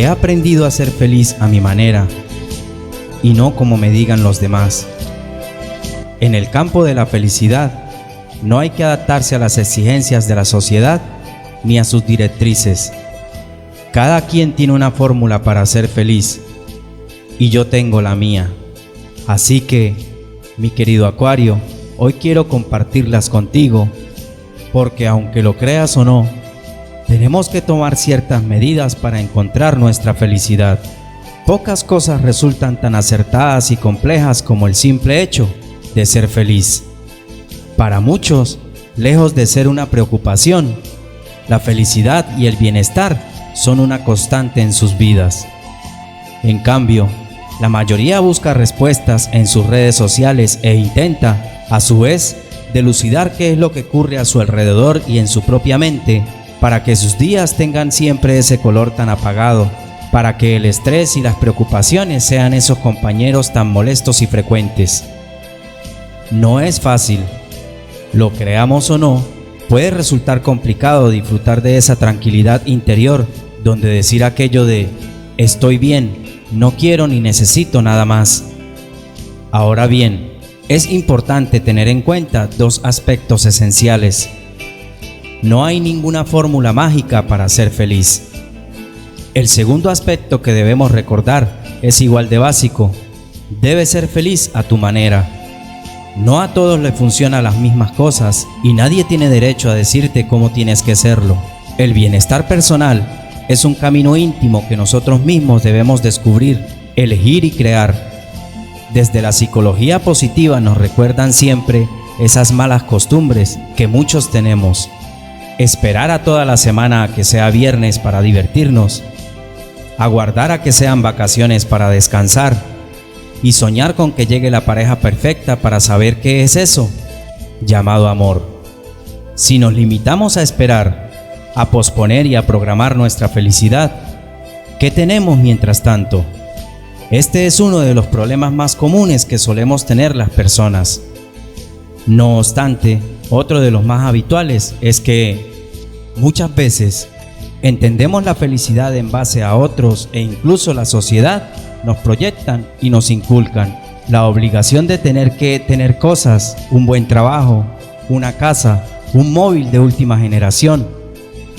He aprendido a ser feliz a mi manera y no como me digan los demás. En el campo de la felicidad, no hay que adaptarse a las exigencias de la sociedad ni a sus directrices. Cada quien tiene una fórmula para ser feliz y yo tengo la mía. Así que, mi querido Acuario, hoy quiero compartirlas contigo, porque aunque lo creas o no, tenemos que tomar ciertas medidas para encontrar nuestra felicidad. Pocas cosas resultan tan acertadas y complejas como el simple hecho de ser feliz. Para muchos, lejos de ser una preocupación, la felicidad y el bienestar son una constante en sus vidas. En cambio, la mayoría busca respuestas en sus redes sociales e intenta, a su vez, dilucidar qué es lo que ocurre a su alrededor y en su propia mente, para que sus días tengan siempre ese color tan apagado, para que el estrés y las preocupaciones sean esos compañeros tan molestos y frecuentes. No es fácil. Lo creamos o no, puede resultar complicado disfrutar de esa tranquilidad interior, donde decir aquello de estoy bien, no quiero ni necesito nada más. Ahora bien, es importante tener en cuenta dos aspectos esenciales. No hay ninguna fórmula mágica para ser feliz. El segundo aspecto que debemos recordar es igual de básico. Debes ser feliz a tu manera. No a todos les funcionan las mismas cosas y nadie tiene derecho a decirte cómo tienes que serlo. El bienestar personal es un camino íntimo que nosotros mismos debemos descubrir, elegir y crear. Desde la psicología positiva nos recuerdan siempre esas malas costumbres que muchos tenemos. Esperar a toda la semana a que sea viernes para divertirnos, aguardar a que sean vacaciones para descansar y soñar con que llegue la pareja perfecta para saber qué es eso, llamado amor. Si nos limitamos a esperar, a posponer y a programar nuestra felicidad, ¿qué tenemos mientras tanto? Este es uno de los problemas más comunes que solemos tener las personas. No obstante, otro de los más habituales es que muchas veces entendemos la felicidad en base a otros e incluso la sociedad nos proyectan y nos inculcan la obligación de tener que tener cosas, un buen trabajo, una casa, un móvil de última generación,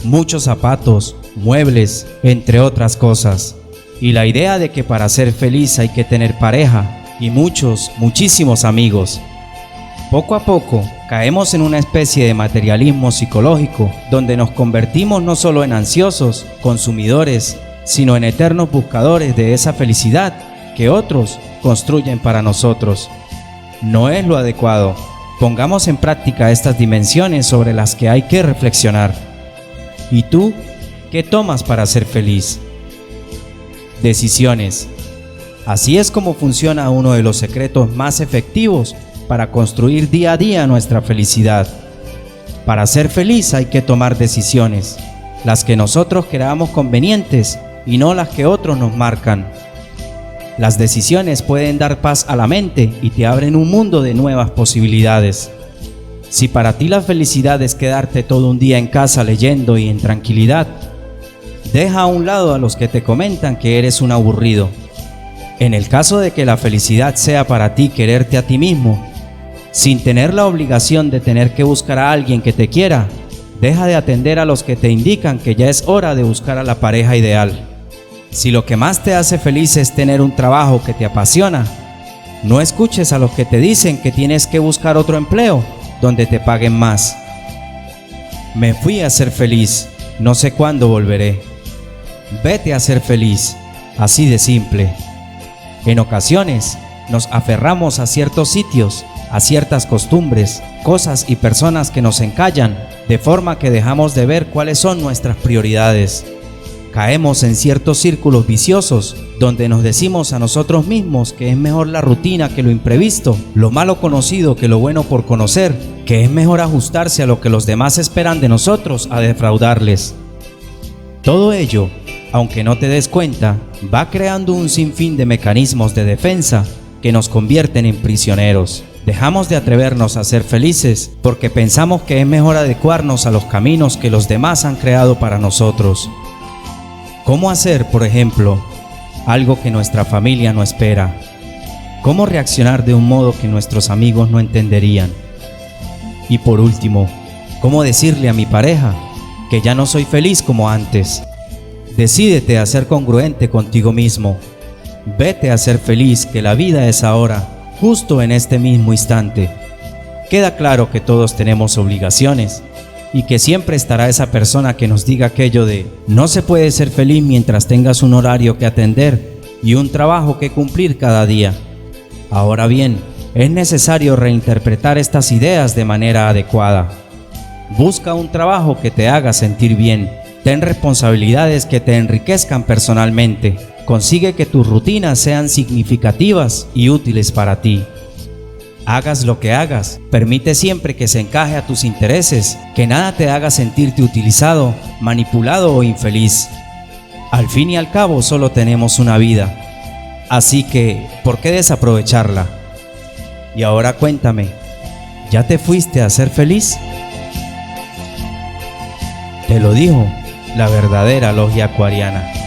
muchos zapatos, muebles, entre otras cosas. Y la idea de que para ser feliz hay que tener pareja y muchísimos amigos. Poco a poco caemos en una especie de materialismo psicológico donde nos convertimos no solo en ansiosos, consumidores, sino en eternos buscadores de esa felicidad que otros construyen para nosotros. No es lo adecuado. Pongamos en práctica estas dimensiones sobre las que hay que reflexionar. ¿Y tú qué tomas para ser feliz? Decisiones. Así es como funciona uno de los secretos más efectivos para construir día a día nuestra felicidad. Para ser feliz hay que tomar decisiones, las que nosotros creamos convenientes y no las que otros nos marcan. Las decisiones pueden dar paz a la mente y te abren un mundo de nuevas posibilidades. Si para ti la felicidad es quedarte todo un día en casa leyendo y en tranquilidad, deja a un lado a los que te comentan que eres un aburrido. En el caso de que la felicidad sea para ti quererte a ti mismo, sin tener la obligación de tener que buscar a alguien que te quiera, deja de atender a los que te indican que ya es hora de buscar a la pareja ideal. Si lo que más te hace feliz es tener un trabajo que te apasiona, no escuches a los que te dicen que tienes que buscar otro empleo donde te paguen más. Me fui a ser feliz, no sé cuándo volveré. Vete a ser feliz, así de simple. En ocasiones nos aferramos a ciertos sitios, a ciertas costumbres, cosas y personas que nos encallan, de forma que dejamos de ver cuáles son nuestras prioridades. Caemos en ciertos círculos viciosos donde nos decimos a nosotros mismos que es mejor la rutina que lo imprevisto, lo malo conocido que lo bueno por conocer, que es mejor ajustarse a lo que los demás esperan de nosotros a defraudarles. Todo ello, aunque no te des cuenta, va creando un sinfín de mecanismos de defensa que nos convierten en prisioneros. Dejamos de atrevernos a ser felices porque pensamos que es mejor adecuarnos a los caminos que los demás han creado para nosotros. ¿Cómo hacer, por ejemplo, algo que nuestra familia no espera? ¿Cómo reaccionar de un modo que nuestros amigos no entenderían? Y por último, ¿cómo decirle a mi pareja que ya no soy feliz como antes? Decídete a ser congruente contigo mismo. Vete a ser feliz, que la vida es ahora, justo en este mismo instante. Queda claro que todos tenemos obligaciones y que siempre estará esa persona que nos diga aquello de no se puede ser feliz mientras tengas un horario que atender y un trabajo que cumplir cada día. Ahora bien, es necesario reinterpretar estas ideas de manera adecuada. Busca un trabajo que te haga sentir bien. Ten responsabilidades que te enriquezcan personalmente. Consigue que tus rutinas sean significativas y útiles para ti. Hagas lo que hagas, permite siempre que se encaje a tus intereses, que nada te haga sentirte utilizado, manipulado o infeliz. Al fin y al cabo solo tenemos una vida, así que, ¿por qué desaprovecharla? Y ahora cuéntame, ¿ya te fuiste a ser feliz? Te lo dijo la verdadera logia acuariana.